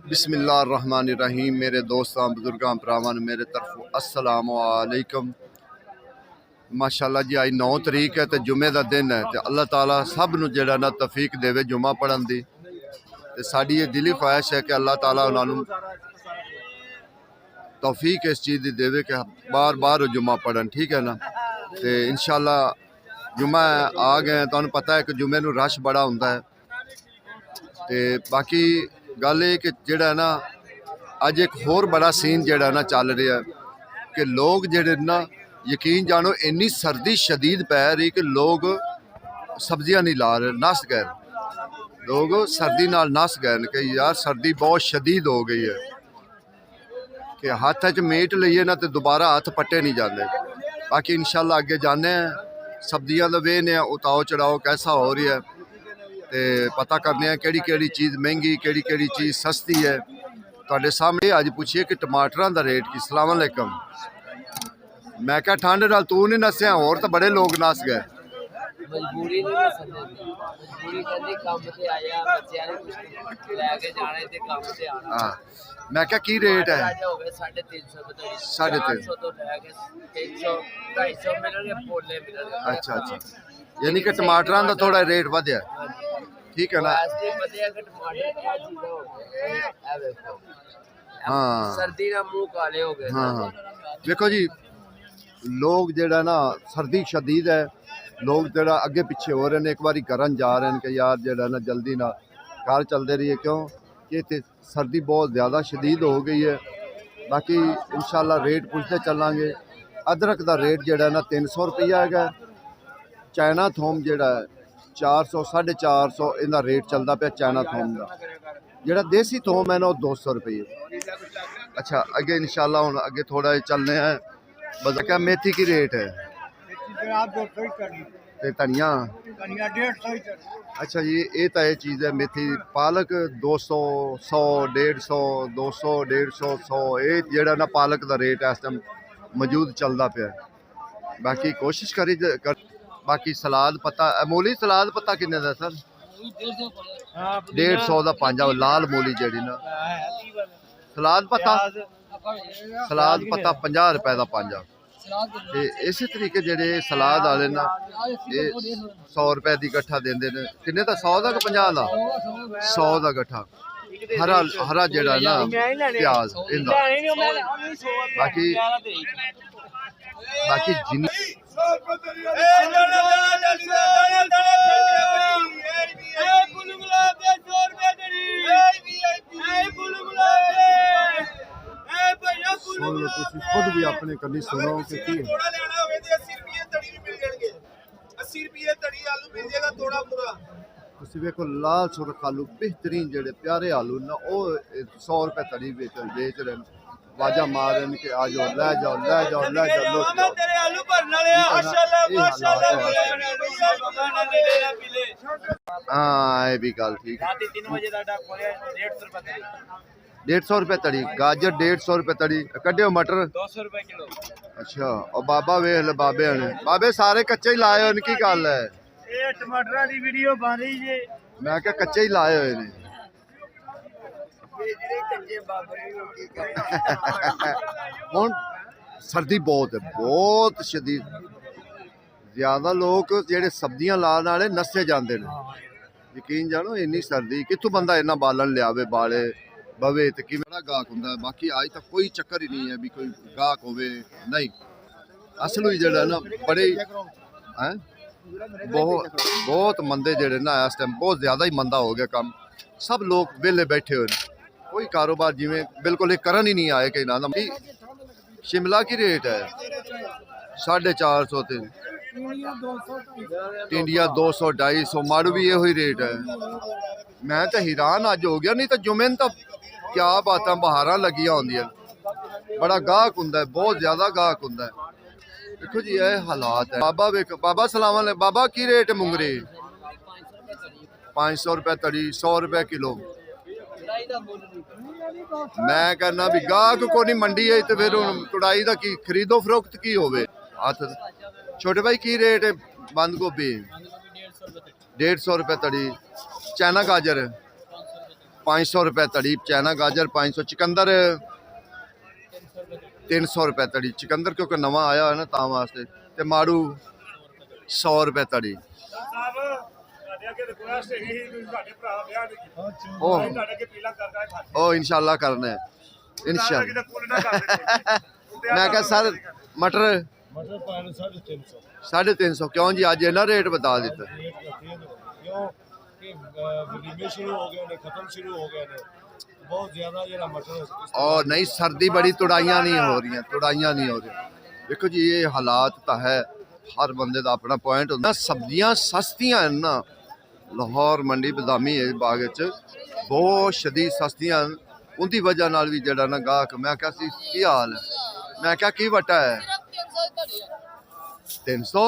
बिस्मिल्लाहिर्रहमानिर्रहीम। मेरे दोस्तों बुजुर्गों भरावान मेरे तरफ अस्सलाम वालेकुम। माशाअल्लाह जी आज 9 तरीक है तो जुमे का दिन है तो अल्लाह ताला सब नूं जिहड़ा ना तौफीक देवे जुमा पढ़न दी। ते साडी ये दिली ख्वाहिश है कि अल्लाह ताला उन्होंने तौफीक इस चीज़ की देवे कि बार बार जुमा पढ़न, ठीक है ना। तो इंशाअल्लाह जुमा आ गए, तुहानूं पता है कि जुमे नूं रश बड़ा हुंदा है। तो बाकी गल ये कि जिहड़ा ना अज एक होर बड़ा सीन जिहड़ा ना चल रहा है कि लोग जिहड़े ना यकीन जानो इन्नी सर्दी शदीद पै रही कि लोग सब्जियां नहीं ला रहे, नस गए लोग, सर्दी नाल नस गए कि यार सर्दी बहुत शदीद हो गई है कि हाथ च मीट लईए ना तो दोबारा हाथ पट्टे नहीं जाते। बाकी इंशाल्लाह अगे जाने हैं, सब्जियां का वेहने उताओ चढ़ाओ कैसा हो रही है तो पता करने हैं केड़ी केड़ी चीज़ महंगी केड़ी केड़ी चीज़ सस्ती है। तुहाडे सामने अज पूछिए कि टमाटरां दा रेट की। सलाम अलैकुम। मैं क्या ठंड नाल तू नहीं नसिया, होर तो बड़े लोग नस गए। मजबूरी नहीं नसदे, मजबूरी करनी, काम ते आया बच्चों ने कुछ लैके जाने ते काम ते आना। हाँ मैं क्या की रेट है? 350 रुपए, 350 तो लैके 300 250 मिलणगे, पोले मिलणगे। अच्छा अच्छा, यानी कि टमाटरां दा थोड़ा रेट वधिया, ठीक है ना। ऐसे वधिया कि टमाटर क्या चीज़ हो गई है देखो। हाँ सर्दी ना मुंह काले हो गए। हाँ हाँ देखो जी, लोग जिहड़ा ना सर्दी शदीद है, लोग जिहड़ा अगे पिछे हो रहे हैं, एक बारी करन जा रहे हैं कि यार जिहड़ा ना जल्दी ना घर चलते रहिए, क्यों कि इत्थे सर्दी बहुत ज़्यादा शदीद हो गई है। बाकी इंशाल्लाह रेट पुछते चलांगे। अदरक का रेट जिहड़ा ना 300 रुपया है। चाइना थोम जिहड़ा 400 450 इनका रेट चलता पाया चाइना थोम का। जिहड़ा देसी थोम है ना वो 200 रुपये। अच्छा अगे इंशाल्लाह हुण अगे थोड़ा चलने हैं। बस क्या मेथी की रेट है? ते धनिया 150। अच्छा ये तो ये चीज़ है मेथी। पालक 200 100 150 200 150 100 ये जेड़ा ना पालक का रेट इस टाइम मौजूद चलता पाया। बाकी कोशिश करी कर। बाकी सलाद पत्ता, मूली सलाद पत्ता किन्ने दा सर? 150 का 5 लाल मूली जेड़ी ना सलाद पत्ता 50 रुपए का 5। ते इस तरीके जेडे सलाद वाले ना ये 100 रुपए की गट्ठा देंदे ने। किन्ने दा? 100 का 50 का? 100 का गट्ठा। हरा हरा जेड़ा ना प्याज इंदा। बाकी बाकी जिन्नी खुद भी अपने कभी सुनो कि 80 रुपये तड़ी आलू मिल जाएगा थोड़ा पूरा। तुसीं वेखो लाल सुरख आलू बेहतरीन जेडे प्यारे आलू ना वो 100 रुपए तड़ी बेच रहे हैं। वाजा मार रहे हैं कि आ जाओ ले जाओ ले जाओ ले जाओ। तेरे आलू भरने वाले माशाल्लाह माशाल्लाह। हाँ ये भी गल ठीक है। 3 बजे दा डा खोले 150 रुपए। 150 रुपए तड़ी गाजर 150 रुपए तड़ी कड्डियो मटर 200 रुपए किलो। अच्छा और बाबा वेख ले बाबे ने बाबे सारे कच्चे ही लाए उनकी गल है। ये टमाटर दी वीडियो बन रही है। मैं क्या कच्चे ही लाए हुए ने। हुण सर्दी बहुत है, बहुत शदीद। ज्यादा लोग जेडे सब्जियां लाने वाले नसे जाते हैं। यकीन जानो इन्नी सर्दी कितों बंदा इन्ना बालन लियावे बाले बवे तो कि गाहक होंगे। बाकी अज तक कोई चक्कर ही नहीं है भी कोई गाहक होवे नहीं। असल ही जड़ा ना बड़े हैं बहुत बहुत मंदे जड़े ना इस टाइम बहुत ज़्यादा ही मंदा हो गया काम। सब लोग वेले बैठे हुए कोई कारोबार जिमें बिल्कुल एक करन ही नहीं आए कि ना। शिमला की रेट है 450 से टिंडिया 200 250 माड़ू भी यही रेट है। मैं तो हैरान अज हो गया, नहीं तो जुमे तो क्या बात बहार लगिया होंदियां। बड़ा गाहक होंगे, बहुत ज्यादा गाहक होंगे। देखो जी ये हालात है। बाबा वेख बाबा सलाम अलैकुम। बाबा की रेट है मुंगरे? 500 रुपए तड़ी 100 रुपए किलो। मैं कहना भी गाहक को नहीं मंडी है तो फिर तुड़ाई का की खरीदो फरोख्त की होवे हाथ। छोटे भाई की रेट है बंद गोभी? 150 रुपए तड़ी। चाइना गाजर 500 रुपए तड़ी, चाइना गाजर 500, चुकंदर 300 रुपए तड़ी, चुकंदर क्योंकि नवा आया है ना तां वास्ते। ते माड़ू 100 रुपए तड़ी। ओ इंशाल्लाह करना है, इंशाल्लाह। मैं क्या सर मटर 350 क्यों जी अज इन्ना रेट बता दिता? और नहीं सर्दी बड़ी, तुड़ाइयां नहीं हो रही, तुड़ाइयां नहीं हो रही। देखो जी ये हालात तो है, हर बंदे का अपना पॉइंट होता। सब्जियां सस्तियां हैं ना, लाहौर मंडी बदामी है बाग बहुत शदीद सस्तियां, उनकी वजह नाल भी जड़ा ना गाहक। मैं क्या की हाल है, मैं क्या की वटा है 300,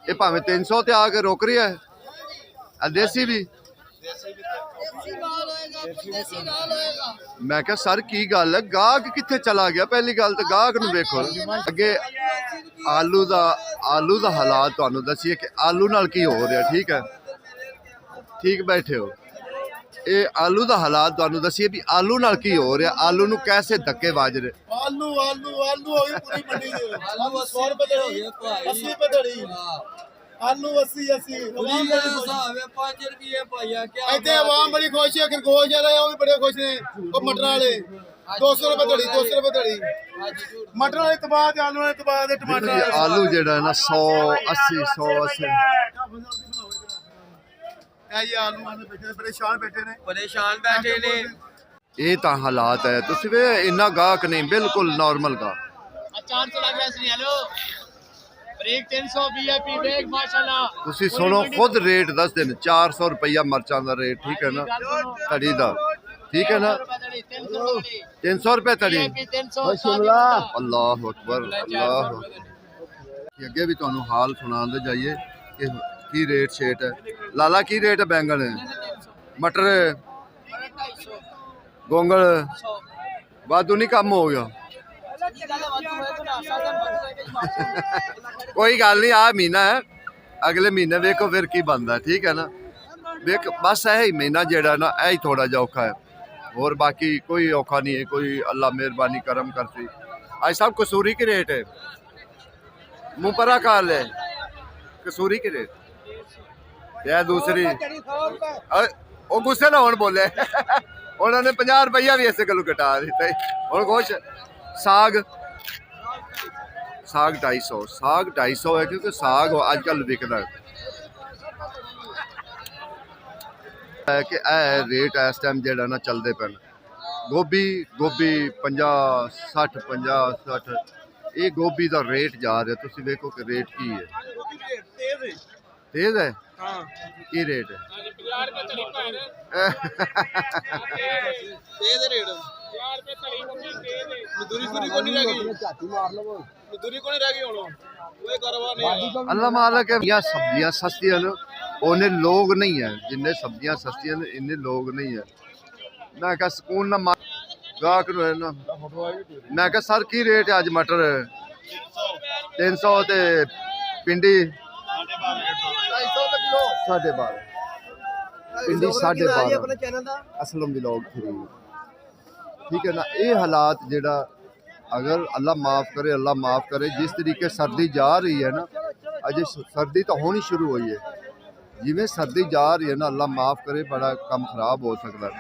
ये भावें 300 ते आके रोक रही है। देसी भी मैं क्या सर की गल है, गाहक कित्थे चला गया? पहली गल तो गाहक नूं वेखो अगे। आलू दा हालात तुहानूं दसीए कि आलू नाल की हो रहा, ठीक है, ठीक बैठे हो। ये आलू दा हालात तुहानूं दसीए भी आलू नाल की हो रहा, आलू नूं कैसे धक्के वज रहे। आलू आलू आलू हो गई पूरी मंडी दे आलू 100 रुपए दे 80 रुपए दड़ी आलू 80 80 आवाम बड़ी खुश है 5 रुपए पाया क्या इथे आवाम बड़ी खुश है। खरगोश वाले वो भी बड़े खुश ने, वो मटर वाले 200 रुपए दड़ी 200 रुपए दड़ी मटर वाले के बाद आलू वाले के बाद टमाटर आलू जेड़ा है ना 180 180 ये आलू वाले बैठे परेशान बैठे ने ये तो हालात है। तुसी वे इन्ना गाहक नहीं, बिल्कुल नॉर्मल गाहक। 400 लग रहा है हेलो ब्रेक 300 वीआईपी बैग माशाल्लाह। तुसी सुनो खुद रेट दस दिन 400 रुपया मरचां दा रेट, ठीक है ना, तड़ी दा, ठीक है ना, 300 रुपए तड़ी। अल्लाह अकबर अल्लाह अकबर। अगे भी तुहानू हाल सुनाते जाइए कि की रेट शेट है। लाला की रेट है बैंगन, मटर, गोंगल वाधू नहीं कम हो गया? कोई गल नहीं, आ महीना है, अगले महीने देखो फिर की बनता है, ठीक है ना। देख बस यही महीना जेड़ा ना यही थोड़ा जा औखा है, और बाकी कोई औखा नहीं है, कोई अल्लाह मेहरबानी करम करती। आज सब कसूरी की रेट है, मुँह परा काल है कसूरी की रेट या दूसरी। वो गुस्से ना होने बोले उन्होंने 50 रुपया भी इस गलों कटा दिता और कुछ। साग 250 है क्योंकि साग अजकल बिकता है कि रेट इस टाइम जेड़ा ना चलते पे। गोभी 50 60 ये गोभी का रेट जा रहा, तुम देखो कि रेट की है, तेज है की रेट है अल्लाह मालिक है। सब्जियां सस्तियां ने उन्हें लोग नहीं है, जिन्हें सब्जियां सस्तियां ने इन्ने लोग नहीं है। मैं क्या सुकून ना गाहक ना। मैं क्या सर की रेट है अज? मटर 300 ते भिंडी 12.5 भिंडी 12.5 असलम व्लॉग 3, ठीक है ना। ये हालात जेड़ा अगर अल्लाह माफ़ करे जिस तरीके सर्दी जा रही है ना, अजय सर्दी तो होनी शुरू हुई है, जिमें सर्दी जा रही है ना, अल्लाह माफ़ करे बड़ा कम खराब हो सकता है।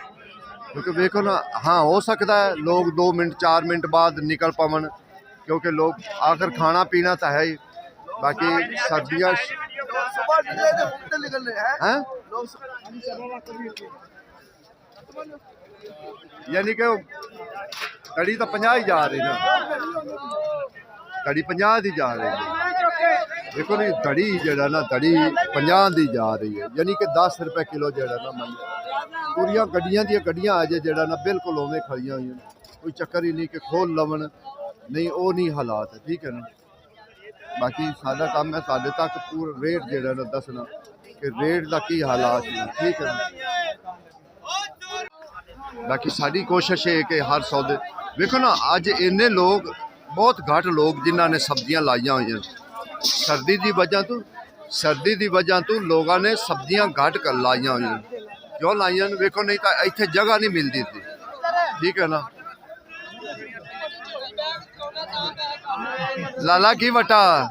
क्योंकि देखो ना, हाँ हो सकता है लोग 2 मिनट 4 मिनट बाद निकल पावन, क्योंकि लोग आकर खाना पीना तो है ही, बाकी सर्दियाँ हैं यानी कि कड़ी तो 50 ही जा रही ना, कड़ी 50 की जा रही है। देखो नहीं दड़ी जड़ा ना, दड़ी 50 की जा रही है, यानी कि 10 रुपए किलो जड़ा ना। मन पूरिया गड्डियां दी गड्डियां अजे जड़ा ना बिल्कुल उवें खड़ियां हुई, कोई चक्कर ही नहीं कि खोल लवन नहीं, वो नहीं हालात है, ठीक है ना। बाकी साडा काम है साडे तक पूरा रेट जड़ा ना दसना कि रेट का की हालात है, ठीक है ना। बाकी साड़ी कोशिश है कि हर सौदे देखो ना, अज इन्ने लोग बहुत घट लोग जिन्हों ने सब्जियां लाइया हुई, सर्दी की वजह तो लोगों ने सब्जियां घट कर लाइया हुई, ਕਿਉਂ ਲਾਈਆਂ ਨੇ ਵੇਖੋ, ਨਹੀਂ ਤਾਂ ਇੱਥੇ ਜਗ੍ਹਾ ਨਹੀਂ ਮਿਲਦੀ ਸੀ, ਠੀਕ ਹੈ ਨਾ। ਲਾਲਾ ਕੀ ਵਟਾ,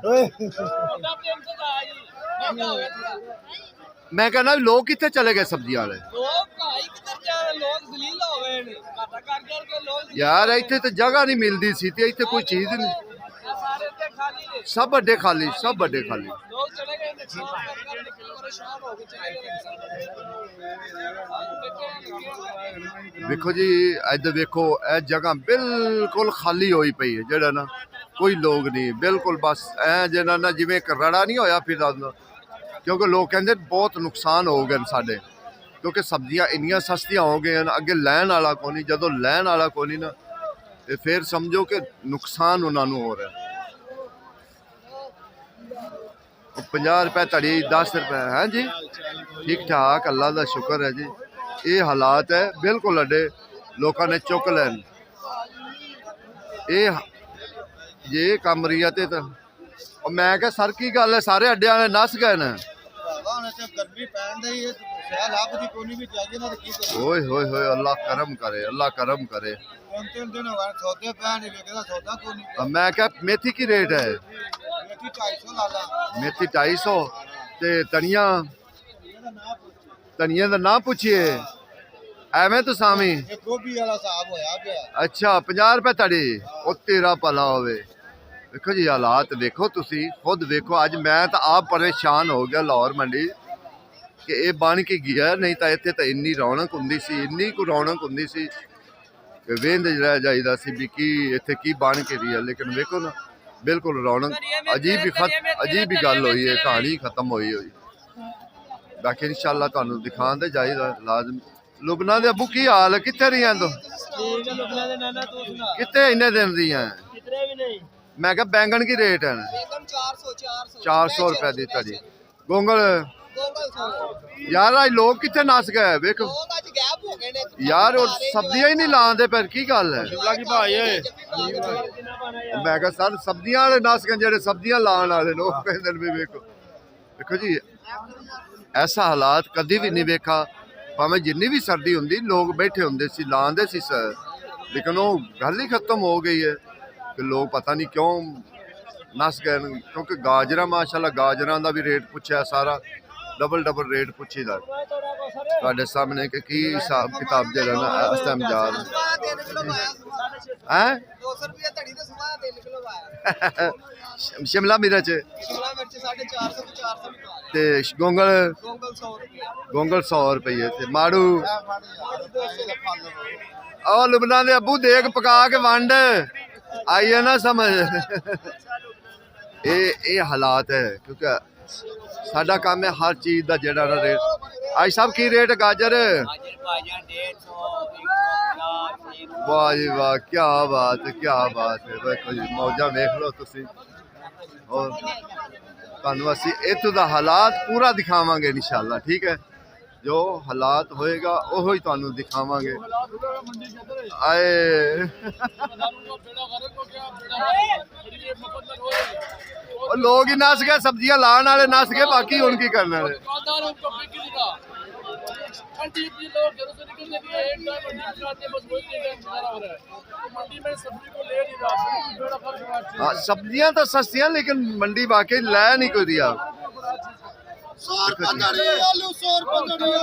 ਮੈਂ ਕਹਿੰਦਾ ਲੋਕ ਕਿੱਥੇ ਚਲੇ ਗਏ ਸਬਜ਼ੀਆਂ ਵਾਲੇ ਯਾਰ, ਇੱਥੇ ਤਾਂ ਜਗ੍ਹਾ ਨਹੀਂ ਮਿਲਦੀ ਸੀ ਤੇ ਇੱਥੇ ਕੋਈ ਚੀਜ਼ ਨਹੀਂ, ਸਭ ਵੱਡੇ ਖਾਲੀ, ਸਭ ਵੱਡੇ ਖਾਲੀ। ਵੇਖੋ ਜੀ ਇੱਧਰ ਵੇਖੋ, ਇਹ ਜਗ੍ਹਾ ਬਿਲਕੁਲ ਖਾਲੀ ਹੋਈ ਪਈ ਹੈ, ਜਿਹੜਾ ਨਾ ਕੋਈ ਲੋਕ ਨਹੀਂ, ਬਿਲਕੁਲ ਬਸ ਐ ਜਿਹੜਾ ਨਾ ਜਿਵੇਂ ਇੱਕ ਰੜਾ ਨਹੀਂ ਹੋਇਆ ਫਿਰਦਾ ਹੁੰਦਾ, ਕਿਉਂਕਿ ਲੋਕ ਕਹਿੰਦੇ ਬਹੁਤ ਨੁਕਸਾਨ ਹੋ ਗਏ ਸਾਡੇ, ਕਿਉਂਕਿ ਸਬਜ਼ੀਆਂ ਇੰਨੀਆਂ ਸਸਤੀਆਂ ਹੋ ਗਈਆਂ ਨੇ, ਅੱਗੇ ਲੈਣ ਵਾਲਾ ਕੋਈ ਨਹੀਂ, ਜਦੋਂ ਲੈਣ ਵਾਲਾ ਕੋਈ ਨਹੀਂ ਨਾ ਤੇ ਫਿਰ ਸਮਝੋ ਕਿ ਨੁਕਸਾਨ ਉਹਨਾਂ ਨੂੰ ਹੋ ਰਿਹਾ। 50 ਰੁਪਏ ਧੜੀ, 10 ਰੁਪਏ ਹੈ ਜੀ, ਠੀਕ ਠਾਕ, ਅੱਲਾ ਦਾ ਸ਼ੁਕਰ ਹੈ ਜੀ। ਇਹ ਹਾਲਾਤ ਹੈ ਬਿਲਕੁਲ ਅੱਡੇ, ਲੋਕਾਂ ਨੇ ਚੁੱਕ ਲੈਣ ਇਹ ਜੇ ਕੰਮ ਰੀਆ ਤੇ ਤਾਂ ਮੈਂ ਕਿਹਾ ਸਰ ਕੀ ਗੱਲ ਹੈ, ਸਾਰੇ ਅੱਡਿਆਂ ਵਾਲੇ ਨਸ ਗਏ ਨੇ। ਓਏ ਹੋਏ ਹੋਏ, ਅੱਲਾ ਕਰਮ ਕਰੇ, ਅੱਲਾ ਕਰਮ ਕਰੇ। ਮੈਂ ਕਿਹਾ ਮੇਥੀ ਕੀ ਰੇਟ ਹੈ? ਮੇਥੀ 250 ਤੇ ਧਨੀਆ ਦਾ ਨਾ ਪੁੱਛੀਏ ਐਵੇਂ ਤੂੰ ਸਾਵੀਂ। ਅੱਛਾ 50 ਰੁਪਏ ਧੜੀ, ਉਹ ਤੇਰਾ ਭਲਾ ਹੋਵੇ। ਵੇਖੋ ਜੀ ਹਾਲਾਤ ਵੇਖੋ, ਤੁਸੀਂ ਖੁਦ ਵੇਖੋ। ਅੱਜ ਮੈਂ ਤਾਂ ਆਪ ਪਰੇਸ਼ਾਨ ਹੋ ਗਿਆ ਲਾਹੌਰ ਮੰਡੀ ਕਿ ਇਹ ਬਣ ਕੇ ਗਿਆ, ਨਹੀਂ ਤਾਂ ਇੱਥੇ ਤਾਂ ਇੰਨੀ ਰੌਣਕ ਹੁੰਦੀ ਸੀ, ਇੰਨੀ ਕੁ ਰੌਣਕ ਹੁੰਦੀ ਸੀ ਕਿ ਵੇਂਦੇ ਰਹਿ ਜਾਈਦਾ ਸੀ ਵੀ ਕੀ ਇੱਥੇ ਕੀ ਬਣ ਕੇ ਰਹੀ ਹੈ। ਲੇਕਿਨ ਵੇਖੋ ਨਾ, ਬਿਲਕੁਲ ਰੌਣਕ, ਅਜੀਬ ਹੀ ਗੱਲ ਹੋਈ ਹੈ, ਕਹਾਣੀ ਖਤਮ ਹੋਈ ਹੋਈ। ਬਾਕੀ ਇਨਸ਼ਾਅੱਲਾ ਤੁਹਾਨੂੰ ਦਿਖਾਉਂਦੇ ਜਾਈਦਾ ਲਾਜ਼ਮ। ਲੁਬਨਾ ਦੇ ਅੱਬੂ ਕੀ ਹਾਲ ਹੈ, ਕਿੱਥੇ ਰਹੀਆਂ ਤੂੰ? ਕਿੱਥੇ ਇੰਨੇ ਦਿਨ ਦੀਆਂ? ਮੈਂ ਕਿਹਾ ਬੈਂਗਣ ਕੀ ਰੇਟ ਹੈ? 400 ਰੁਪਏ ਦੀ ਧੜੀ। ਗੋਂਗਲ ਯਾਰ ਅੱਜ ਲੋਕ ਕਿੱਥੇ ਨਸ ਗਏ ਵੇਖੋ ਯਾਰ, ਉਹ ਸਬਜ਼ੀਆਂ ਹੀ ਨਹੀਂ ਲਾਉਂਦੇ ਪਰ ਕੀ ਗੱਲ ਹੈ? ਮੈਂ ਕਿਹਾ ਸਰ ਸਬਜ਼ੀਆਂ ਵਾਲੇ ਨਸ ਗਏ, ਜਿਹੜੇ ਸਬਜ਼ੀਆਂ ਲਾਉਣ ਵਾਲੇ ਲੋਕ ਕਹਿੰਦੇ ਨੇ ਵੀ ਵੇਖੋ। ਵੇਖੋ ਜੀ ਐਸਾ ਹਾਲਾਤ ਕਦੀ ਵੀ ਨਹੀਂ ਵੇਖਾ, ਭਾਵੇਂ ਜਿੰਨੀ ਵੀ ਸਰਦੀ ਹੁੰਦੀ ਲੋਕ ਬੈਠੇ ਹੁੰਦੇ ਸੀ, ਲਾਉਂਦੇ ਸੀ ਸਰ, ਲੇਕਿਨ ਉਹ ਗੱਲ ਹੀ ਖਤਮ ਹੋ ਗਈ ਹੈ ਕਿ ਲੋਕ ਪਤਾ ਨਹੀਂ ਕਿਉਂ ਨਸ ਗਏ। ਕਿਉਂਕਿ ਗਾਜਰਾਂ ਮਾਸ਼ਾਅੱਲਾ, ਗਾਜਰਾਂ ਦਾ ਵੀ ਰੇਟ ਪੁੱਛਿਆ, ਸਾਰਾ ਡਬਲ ਰੇਟ ਪੁੱਛੀਦਾ ਤੁਹਾਡੇ ਸਾਹਮਣੇ ਕਿ ਕੀ ਹਿਸਾਬ ਕਿਤਾਬ ਜਿਹੜਾ ਨਾ ਇਸ ਟਾਈਮ ਜਾ ਰਿਹਾ ਹੈ। 200 ਰੁਪਏ ਧੜੀ ਤੇ ਸਮਾਂ 3 ਕਿਲੋ ਆਇਆ। ਸ਼ਿਮਲਾ ਮਿਰਚ 450 ਤੇ ਗੋਂਗਲ 100 ਰੁਪਏ। ਗੋਂਗਲ 100 ਰੁਪਏ ਤੇ ਮਾੜੂ। ਉਹ ਲੁਬਨਾ ਦੇ ਅੱਬੂ ਦੇਖ ਪਕਾ ਕੇ ਵੰਡ ਆਈ ਹੈ ਨਾ ਸਮਝ। ਇਹ ਹਾਲਾਤ ਹੈ ਕਿਉਂਕਿ ਸਾਡਾ ਕੰਮ ਹੈ ਹਰ ਚੀਜ਼ ਦਾ ਜਿਹੜਾ ਨਾ ਰੇਟ। ਅੱਜ ਸਭ ਕੀ ਰੇਟ ਗਾਜਰ? ਵਾਹ ਜੀ ਵਾਹ, ਕੀ ਬਾਤ ਹੈ, ਕੀ ਬਾਤ ਹੈ। ਵੇਖੋ ਜੀ ਮੌਜਾਂ ਵੇਖ ਲਓ ਤੁਸੀਂ, ਔਰ ਤੁਹਾਨੂੰ ਅਸੀਂ ਇੱਥੋਂ ਦਾ ਹਾਲਾਤ ਪੂਰਾ ਦਿਖਾਵਾਂਗੇ ਇਨਸ਼ਾਅੱਲਾ, ਠੀਕ ਹੈ। ਜੋ ਹਾਲਾਤ ਹੋਏਗਾ ਉਹੋ ਹੀ ਤੁਹਾਨੂੰ ਦਿਖਾਵਾਂਗੇ। ਆਏ ਉਹ ਲੋਕ ਹੀ ਨਸ ਗਏ, ਸਬਜ਼ੀਆਂ ਲਾਉਣ वाले नस गए, बाकी ਹੁਣ ਕੀ ਕਰਨਾ है। सब्जियां तो सस्तियां लेकिन मंडी वाकई लै नहीं कोई दिया। 100 रुपए आलू 100 रुपए